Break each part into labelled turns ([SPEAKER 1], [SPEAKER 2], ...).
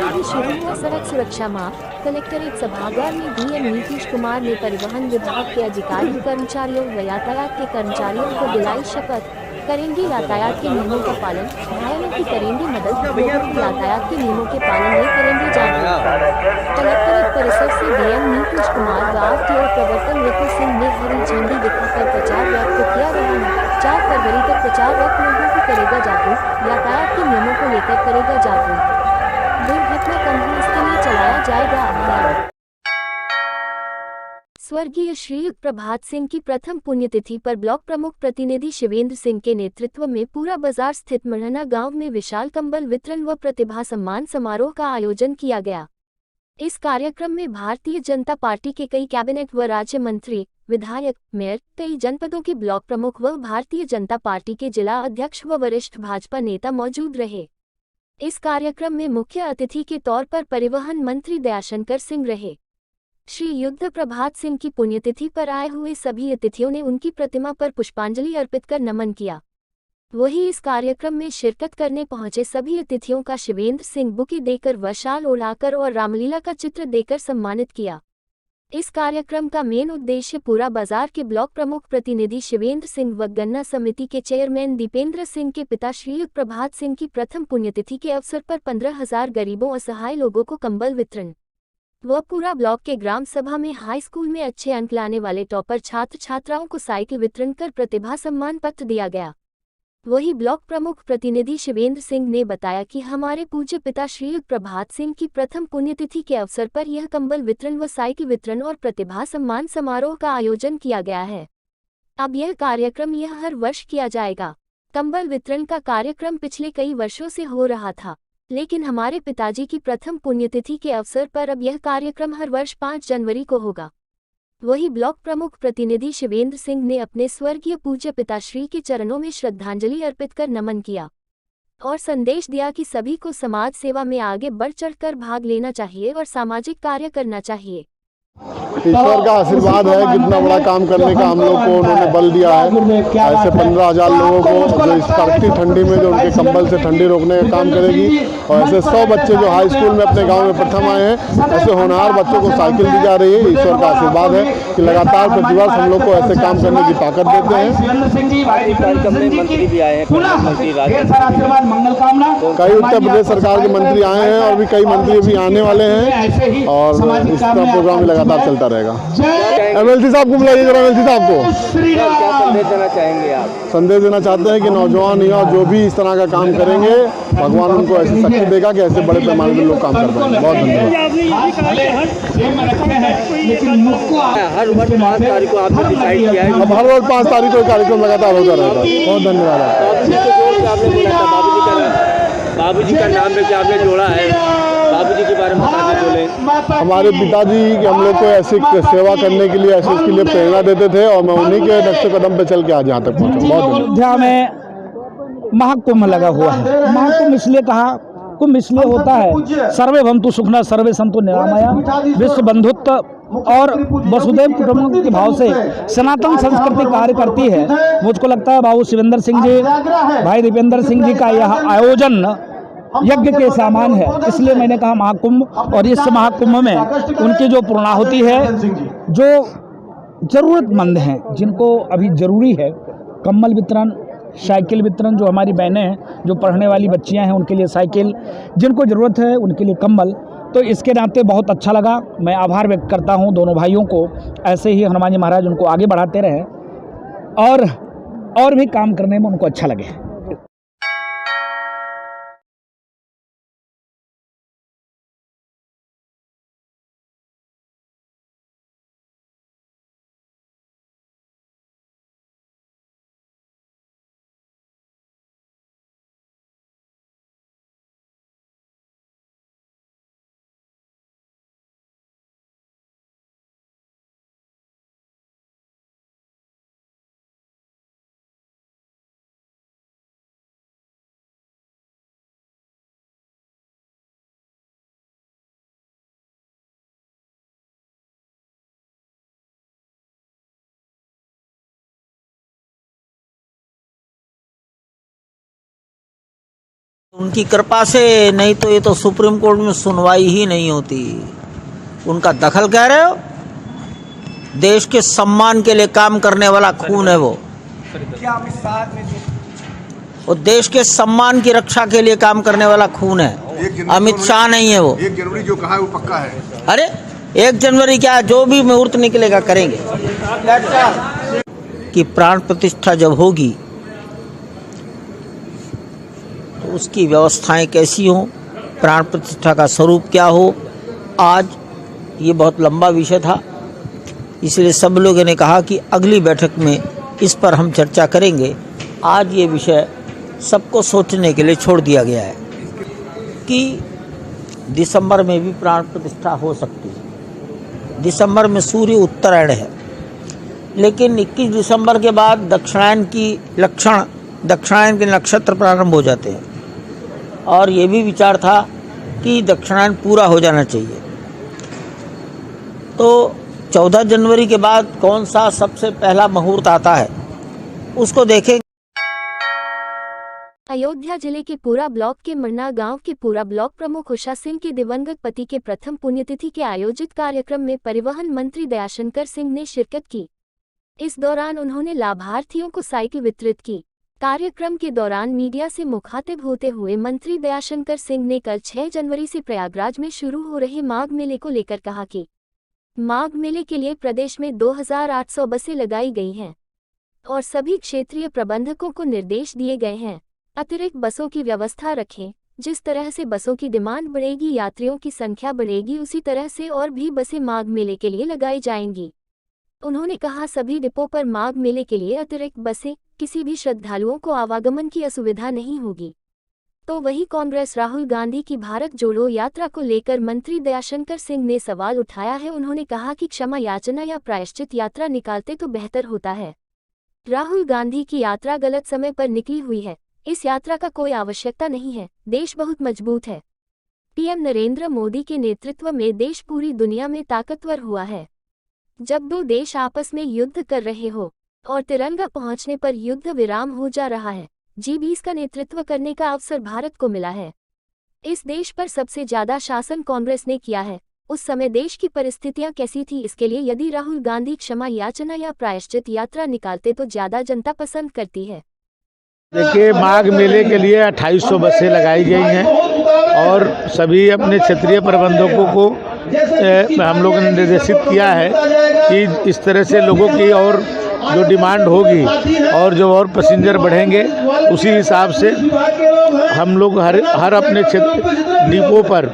[SPEAKER 1] में शुरू हुआ सड़क सुरक्षा माह। कलेक्ट्रेट सभागार में डीएम नीतीश कुमार ने परिवहन विभाग के अधिकारी कर्मचारियों व यातायात के कर्मचारियों को दिलाई शपथ। करेंगे यातायात के नियमों का पालन, घायलों की करेंगे मदद, लोगों को यातायात के नियमों के पालन में करेंगे जागरूक। कलेक्ट्रेट परिसर से डीएम नीतीश कुमार व आरटीओ प्रवर्तन रितु सिंह ने हरी झंडी दिखाकर प्रचार रथ को किया रवाना। 4 फरवरी तक प्रचार रथ लोगों को करेगा जागरूक, यातायात के नियमों को लेकर करेगा जागरूक। दुर्घटना कम हो इसके लिए चलाया जाएगा अभियान। स्वर्गीय श्रीयुत प्रभात सिंह की प्रथम पुण्यतिथि पर ब्लॉक प्रमुख प्रतिनिधि शिवेंद्र सिंह के नेतृत्व में पूरा बाजार स्थित मढ़ना गांव में विशाल कंबल वितरण व प्रतिभा सम्मान समारोह का आयोजन किया गया। इस कार्यक्रम में भारतीय जनता पार्टी के कई कैबिनेट व राज्य मंत्री, विधायक, मेयर, कई जनपदों के ब्लॉक प्रमुख व भारतीय जनता पार्टी के जिला अध्यक्ष व वरिष्ठ भाजपा नेता मौजूद रहे। इस कार्यक्रम में मुख्य अतिथि के तौर पर परिवहन मंत्री दयाशंकर सिंह रहे। श्री युद्ध प्रभात सिंह की पुण्यतिथि पर आए हुए सभी अतिथियों ने उनकी प्रतिमा पर पुष्पांजलि अर्पित कर नमन किया। वहीं इस कार्यक्रम में शिरकत करने पहुंचे सभी अतिथियों का शिवेंद्र सिंह बुके देकर व शाल ओढ़ाकर और रामलीला का चित्र देकर सम्मानित किया। इस कार्यक्रम का मेन उद्देश्य पूरा बाजार के ब्लॉक प्रमुख प्रतिनिधि शिवेंद्र सिंह व गन्ना समिति के चेयरमैन दीपेंद्र सिंह के पिता श्रीयुत प्रभात सिंह की प्रथम पुण्यतिथि के अवसर पर 15,000 गरीबों असहाय लोगों को कंबल वितरण व पूरा ब्लॉक के ग्राम सभा में हाई स्कूल में अच्छे अंक लाने वाले टॉपर छात्र छात्राओं को साइकिल वितरण कर प्रतिभा सम्मान पत्र दिया गया। वही ब्लॉक प्रमुख प्रतिनिधि शिवेंद्र सिंह ने बताया कि हमारे पूज्य पिता श्रीयुत प्रभात सिंह की प्रथम पुण्यतिथि के अवसर पर यह कंबल वितरण व साइकिल वितरण और प्रतिभा सम्मान समारोह का आयोजन किया गया है। अब यह कार्यक्रम हर वर्ष किया जाएगा। कंबल वितरण का कार्यक्रम पिछले कई वर्षों से हो रहा था, लेकिन हमारे पिताजी की प्रथम पुण्यतिथि के अवसर पर अब यह कार्यक्रम हर वर्ष 5 जनवरी को होगा। वही ब्लॉक प्रमुख प्रतिनिधि शिवेंद्र सिंह ने अपने स्वर्गीय पूज्य पिताश्री के चरणों में श्रद्धांजलि अर्पित कर नमन किया और संदेश दिया कि सभी को समाज सेवा में आगे बढ़ चढ़कर भाग लेना चाहिए और सामाजिक कार्य करना चाहिए।
[SPEAKER 2] ईश्वर का आशीर्वाद है, कितना बड़ा काम करने का हम लोग को उन्होंने बल दिया है। ऐसे 15,000 लोगों को जो इस कड़कती ठंडी में जो उनके कंबल से ठंडी रोकने का काम करेगी, और ऐसे 100 बच्चे जो हाई स्कूल में अपने गांव में प्रथम आए हैं, ऐसे होनहार बच्चों को साइकिल दी जा रही है। ईश्वर का आशीर्वाद है कि लगातार प्रतिवर्ष हम लोग को ऐसे काम करने की ताकत देते हैं।
[SPEAKER 3] कार्यक्रम में मंत्री भी आए हैं,
[SPEAKER 2] कई उत्तर प्रदेश सरकार के मंत्री आए हैं और भी कई मंत्री भी आने वाले हैं और इसका प्रोग्राम लगातार चलता रहेगा। एमएलसी साहब को बुलाइए जरा। एमएलसी साहब को
[SPEAKER 3] क्या संदेश देना चाहेंगे आप?
[SPEAKER 2] संदेश देना चाहते हैं कि नौजवान युवा जो भी इस तरह का काम करेंगे, भगवान उनको ऐसी शक्ति देगा कि ऐसे बड़े पैमाने पर लोग काम कर पाएंगे। बहुत धन्यवाद।
[SPEAKER 3] हर वर्ष 5 तारीख को आपने डिसाइड किया है?
[SPEAKER 2] अब हर वर्ष 5 तारीख को कार्यक्रम लगातार होता रहेगा। बहुत धन्यवाद।
[SPEAKER 3] बाबूजी का नाम लेके आपने जोड़ा है, बाबूजी के बारे में बोले।
[SPEAKER 2] हमारे पिताजी हम लोग को ऐसी सेवा करने के लिए, ऐसे इसके लिए प्रेरणा देते थे और मैं उन्हीं के नक्शे कदम पे चल के आज यहाँ तक पहुँचा। बहुत
[SPEAKER 4] अयोध्या में महाकुंभ लगा हुआ है। महाकुंभ इसलिए कहा, कुंभ इसलिए होता है सर्वे भवन्तु सुखिनः सर्वे सन्तु निरामया, विश्व बंधुत्व और वसुधैव कुटुंबकम के भाव से सनातन संस्कृति कार्य करती है। मुझको लगता है बाबू शिवेंद्र सिंह जी, भाई दीपेंद्र सिंह जी का यह आयोजन यज्ञ के सामान है, इसलिए मैंने कहा महाकुंभ। और इस महाकुंभ में उनकी जो पूर्णाहुति है, जो ज़रूरतमंद हैं, जिनको अभी ज़रूरी है कंबल वितरण, साइकिल वितरण, जो हमारी बहनें हैं, जो पढ़ने वाली बच्चियां हैं, उनके लिए साइकिल, जिनको ज़रूरत है उनके लिए कंबल। तो इसके नाते बहुत अच्छा लगा। मैं आभार व्यक्त करता हूं दोनों भाइयों को। ऐसे ही हनुमान जी महाराज उनको आगे बढ़ाते रहें और भी काम करने में उनको अच्छा लगे।
[SPEAKER 5] उनकी कृपा से, नहीं तो ये तो सुप्रीम कोर्ट में सुनवाई ही नहीं होती। उनका दखल कह रहे हो? देश के सम्मान के लिए काम करने वाला खून है वो। वो देश के सम्मान की रक्षा के लिए काम करने वाला खून है, अमित शाह नहीं है वो।
[SPEAKER 6] 1 जनवरी जो कहा है वो पक्का है।
[SPEAKER 5] अरे 1 जनवरी क्या, जो भी मुहूर्त निकलेगा करेंगे। कि प्राण प्रतिष्ठा जब होगी तो उसकी व्यवस्थाएं कैसी हों, प्राण प्रतिष्ठा का स्वरूप क्या हो। आज ये बहुत लंबा विषय था, इसलिए सब लोगों ने कहा कि अगली बैठक में इस पर हम चर्चा करेंगे। आज ये विषय सबको सोचने के लिए छोड़ दिया गया है कि दिसंबर में भी प्राण प्रतिष्ठा हो सकती है। दिसंबर में सूर्य उत्तरायण है, लेकिन 21 दिसंबर के बाद दक्षिणायन के नक्षत्र प्रारंभ हो जाते हैं और ये भी विचार था कि दक्षिणायन पूरा हो जाना चाहिए। तो 14 जनवरी के बाद कौन सा सबसे पहला मुहूर्त आता है उसको देखें।
[SPEAKER 1] अयोध्या जिले के पूरा ब्लॉक के मरना गांव के पूरा ब्लॉक प्रमुख उषा सिंह के दिवंगत पति के प्रथम पुण्यतिथि के आयोजित कार्यक्रम में परिवहन मंत्री दयाशंकर सिंह ने शिरकत की। इस दौरान उन्होंने लाभार्थियों को साइकिल वितरित की। कार्यक्रम के दौरान मीडिया से मुखातिब होते हुए मंत्री दयाशंकर सिंह ने कल 6 जनवरी से प्रयागराज में शुरू हो रहे माघ मेले को लेकर कहा कि माघ मेले के लिए प्रदेश में 2800 बसें लगाई गई हैं और सभी क्षेत्रीय प्रबंधकों को निर्देश दिए गए हैं अतिरिक्त बसों की व्यवस्था रखें। जिस तरह से बसों की डिमांड बढ़ेगी, यात्रियों की संख्या बढ़ेगी, उसी तरह से और भी बसें माघ मेले के लिए लगाई जाएंगी। उन्होंने कहा सभी डिपो पर माघ मेले के लिए अतिरिक्त बसें, किसी भी श्रद्धालुओं को आवागमन की असुविधा नहीं होगी। तो वहीं कांग्रेस राहुल गांधी की भारत जोड़ो यात्रा को लेकर मंत्री दयाशंकर सिंह ने सवाल उठाया है। उन्होंने कहा कि क्षमा याचना या प्रायश्चित यात्रा निकालते तो बेहतर होता है। राहुल गांधी की यात्रा गलत समय पर निकली हुई है, इस यात्रा का कोई आवश्यकता नहीं है। देश बहुत मजबूत है। पीएम नरेंद्र मोदी के नेतृत्व में देश पूरी दुनिया में ताकतवर हुआ है। जब दो देश आपस में युद्ध कर रहे हो और तिरंगा पहुंचने पर युद्ध विराम हो जा रहा है, G20 का नेतृत्व करने का अवसर भारत को मिला है। इस देश पर सबसे ज्यादा शासन कांग्रेस ने किया है। उस समय देश की परिस्थितियां कैसी थी, इसके लिए यदि राहुल गांधी क्षमा याचना या प्रायश्चित यात्रा निकालते तो ज्यादा जनता पसंद करती है।
[SPEAKER 7] देखिए, माघ मेले के लिए 2800 बसें लगाई गई हैं और सभी अपने क्षेत्रीय प्रबंधकों को हम लोगों ने निर्देशित किया है कि इस तरह से लोगों की और जो डिमांड होगी और जो और पैसेंजर बढ़ेंगे उसी हिसाब से हम लोग हर अपने क्षेत्र डिपो पर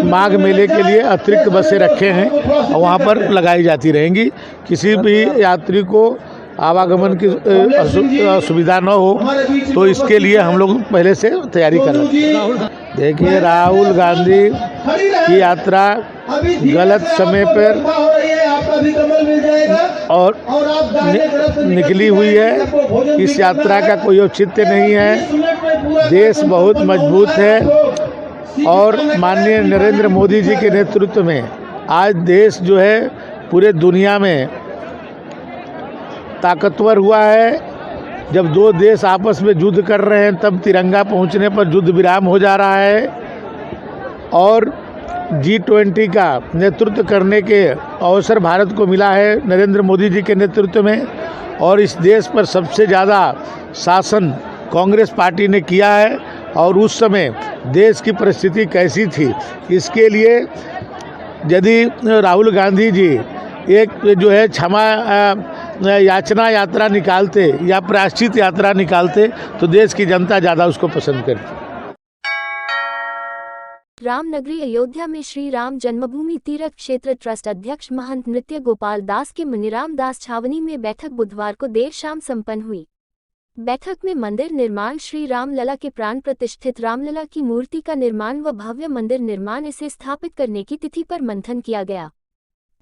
[SPEAKER 7] माघ मेले के लिए अतिरिक्त बसें रखे हैं और वहाँ पर लगाई जाती रहेंगी। किसी भी यात्री को आवागमन की सुविधा न हो तो इसके लिए हम लोग पहले से तैयारी कर रहे हैं। देखिए, राहुल गांधी की यात्रा गलत समय पर और निकली हुई है। इस यात्रा का कोई औचित्य नहीं है। देश बहुत मजबूत है और माननीय नरेंद्र मोदी जी के नेतृत्व में आज देश जो है पूरे दुनिया में ताकतवर हुआ है। जब दो देश आपस में युद्ध कर रहे हैं तब तिरंगा पहुंचने पर युद्ध विराम हो जा रहा है और G20 का नेतृत्व करने के अवसर भारत को मिला है नरेंद्र मोदी जी के नेतृत्व में और इस देश पर सबसे ज़्यादा शासन कांग्रेस पार्टी ने किया है। और उस समय देश की परिस्थिति कैसी थी, इसके लिए यदि राहुल गांधी जी एक जो है क्षमा याचना यात्रा निकालते या प्रायश्चित यात्रा निकालते तो देश की जनता ज़्यादा उसको पसंद करती।
[SPEAKER 1] रामनगरी अयोध्या में श्री राम जन्मभूमि तीर्थ क्षेत्र ट्रस्ट अध्यक्ष महंत नृत्य गोपाल दास के मुनिराम दास छावनी में बैठक बुधवार को देर शाम संपन्न हुई। बैठक में मंदिर निर्माण, श्री रामलला के प्राण प्रतिष्ठित रामलला की मूर्ति का निर्माण व भव्य मंदिर निर्माण, इसे स्थापित करने की तिथि पर मंथन किया गया।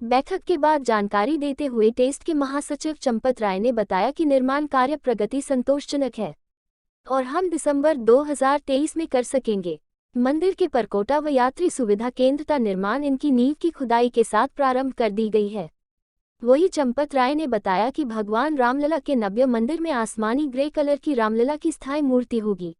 [SPEAKER 1] बैठक के बाद जानकारी देते हुए टेस्ट के महासचिव चंपत राय ने बताया कि निर्माण कार्य प्रगति संतोषजनक है और हम दिसंबर 2023 में कर सकेंगे। मंदिर के परकोटा व यात्री सुविधा केंद्र का निर्माण इनकी नींव की खुदाई के साथ प्रारंभ कर दी गई है। वही चंपत राय ने बताया कि भगवान रामलला के नव्य मंदिर में आसमानी ग्रे कलर की रामलला की स्थायी मूर्ति होगी।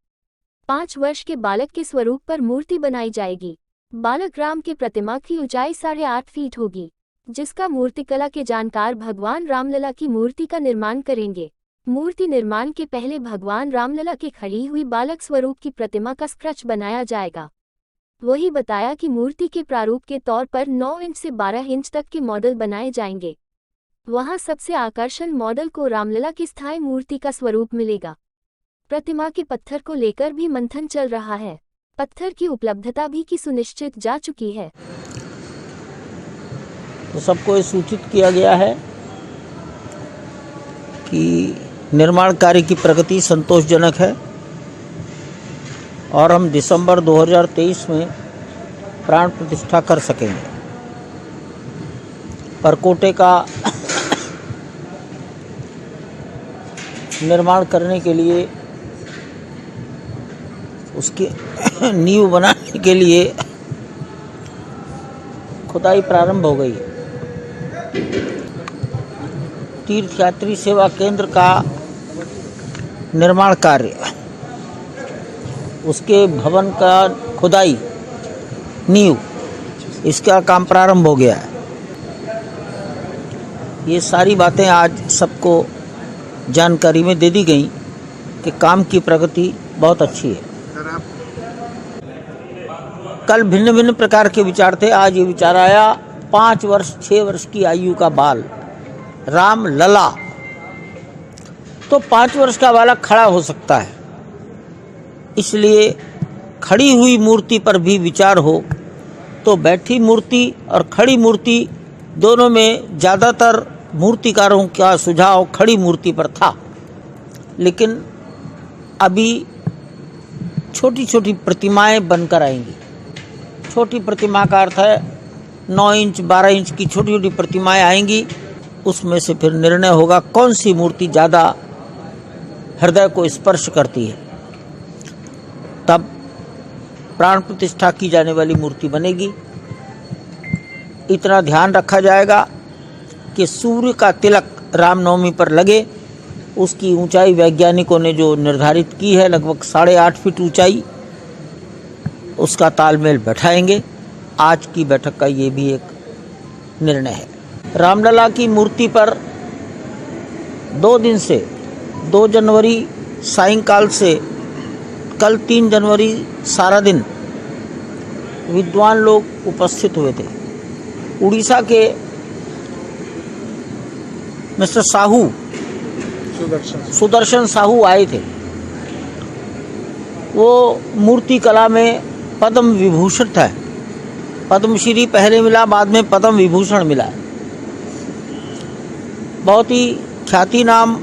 [SPEAKER 1] 5 वर्ष के बालक के स्वरूप पर मूर्ति बनाई जाएगी। बालक राम की प्रतिमा की ऊंचाई 8.5 फीट होगी, जिसका मूर्तिकला के जानकार भगवान रामलला की मूर्ति का निर्माण करेंगे। मूर्ति निर्माण के पहले भगवान रामलला के खड़ी हुई बालक स्वरूप की प्रतिमा का स्क्रच बनाया जाएगा। वही बताया कि मूर्ति के प्रारूप के तौर पर 9 इंच से 12 इंच तक के मॉडल बनाए जाएंगे। वहां सबसे आकर्षण मॉडल को रामलला की स्थायी मूर्ति का स्वरूप मिलेगा। प्रतिमा के पत्थर को लेकर भी मंथन चल रहा है। पत्थर की उपलब्धता भी की सुनिश्चित जा चुकी है।
[SPEAKER 5] तो सबको ये सूचित किया गया है कि निर्माण कार्य की प्रगति संतोषजनक है और हम दिसंबर 2023 में प्राण प्रतिष्ठा कर सकेंगे। परकोटे का निर्माण करने के लिए, उसकी नींव बनाने के लिए खुदाई प्रारंभ हो गई। तीर्थयात्री सेवा केंद्र का निर्माण कार्य, उसके भवन का खुदाई, नींव, इसका काम प्रारंभ हो गया है। ये सारी बातें आज सबको जानकारी में दे दी गई कि काम की प्रगति बहुत अच्छी है। कल भिन्न भिन्न प्रकार के विचार थे। आज ये विचार आया 5 वर्ष 6 वर्ष की आयु का बाल राम लला, तो 5 वर्ष का बालक खड़ा हो सकता है, इसलिए खड़ी हुई मूर्ति पर भी विचार हो। तो बैठी मूर्ति और खड़ी मूर्ति दोनों में ज़्यादातर मूर्तिकारों का सुझाव खड़ी मूर्ति पर था, लेकिन अभी छोटी छोटी प्रतिमाएं बनकर आएंगी। छोटी प्रतिमा का अर्थ है 9 इंच 12 इंच की छोटी छोटी प्रतिमाएं आएंगी। उसमें से फिर निर्णय होगा कौन सी मूर्ति ज़्यादा हृदय को स्पर्श करती है, तब प्राण प्रतिष्ठा की जाने वाली मूर्ति बनेगी। इतना ध्यान रखा जाएगा कि सूर्य का तिलक रामनवमी पर लगे। उसकी ऊंचाई वैज्ञानिकों ने जो निर्धारित की है लगभग 8.5 फीट ऊंचाई, उसका तालमेल बैठाएंगे। आज की बैठक का ये भी एक निर्णय है। रामलला की मूर्ति पर 2 दिन से 2 जनवरी सायंकाल से कल 3 जनवरी सारा दिन विद्वान लोग उपस्थित हुए थे। उड़ीसा के मिस्टर साहू, सुदर्शन साहू आए थे। वो मूर्ति कला में पद्म विभूषण है। पद्मश्री पहले मिला, बाद में पद्म विभूषण मिला। बहुत ही ख्याति नाम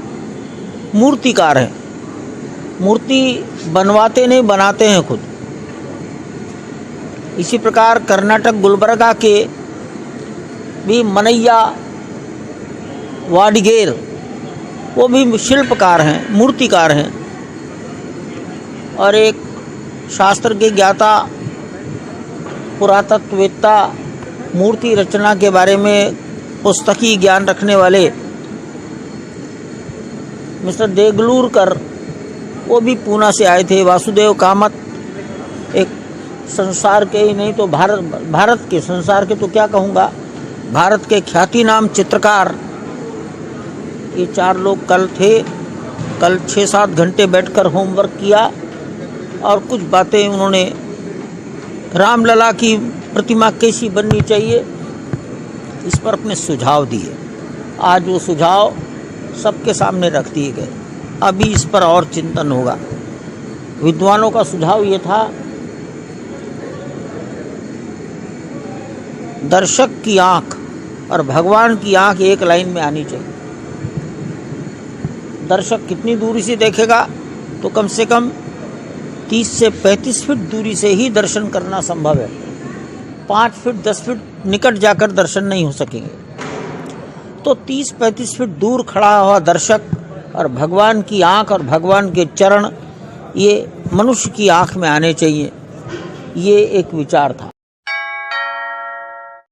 [SPEAKER 5] मूर्तिकार हैं। मूर्ति बनवाते नहीं, बनाते हैं खुद। इसी प्रकार कर्नाटक गुलबर्गा के भी मनैया वाडिगेर, वो भी शिल्पकार हैं, मूर्तिकार हैं। और एक शास्त्र के ज्ञाता, पुरातत्ववेत्ता, मूर्ति रचना के बारे में पुस्तकीय ज्ञान रखने वाले मिस्टर देगलूरकर, वो भी पूना से आए थे। वासुदेव कामत, एक संसार के ही नहीं तो भारत के, संसार के तो क्या कहूँगा, भारत के ख्याति नाम चित्रकार, ये 4 लोग कल थे। कल 6-7 घंटे बैठकर होमवर्क किया और कुछ बातें उन्होंने रामलला की प्रतिमा कैसी बननी चाहिए इस पर अपने सुझाव दिए। आज वो सुझाव सबके सामने रख दिए गए। अभी इस पर और चिंतन होगा। विद्वानों का सुझाव ये था, दर्शक की आंख और भगवान की आंख एक लाइन में आनी चाहिए। दर्शक कितनी दूरी से देखेगा, तो कम से कम 30 से 35 फीट दूरी से ही दर्शन करना संभव है। 5 फीट 10 फीट निकट जाकर दर्शन नहीं हो सकेंगे। तो 30-35 फीट दूर खड़ा हुआ दर्शक और भगवान की आंख और भगवान के चरण, ये मनुष्य की आंख में आने चाहिए। ये एक विचार था।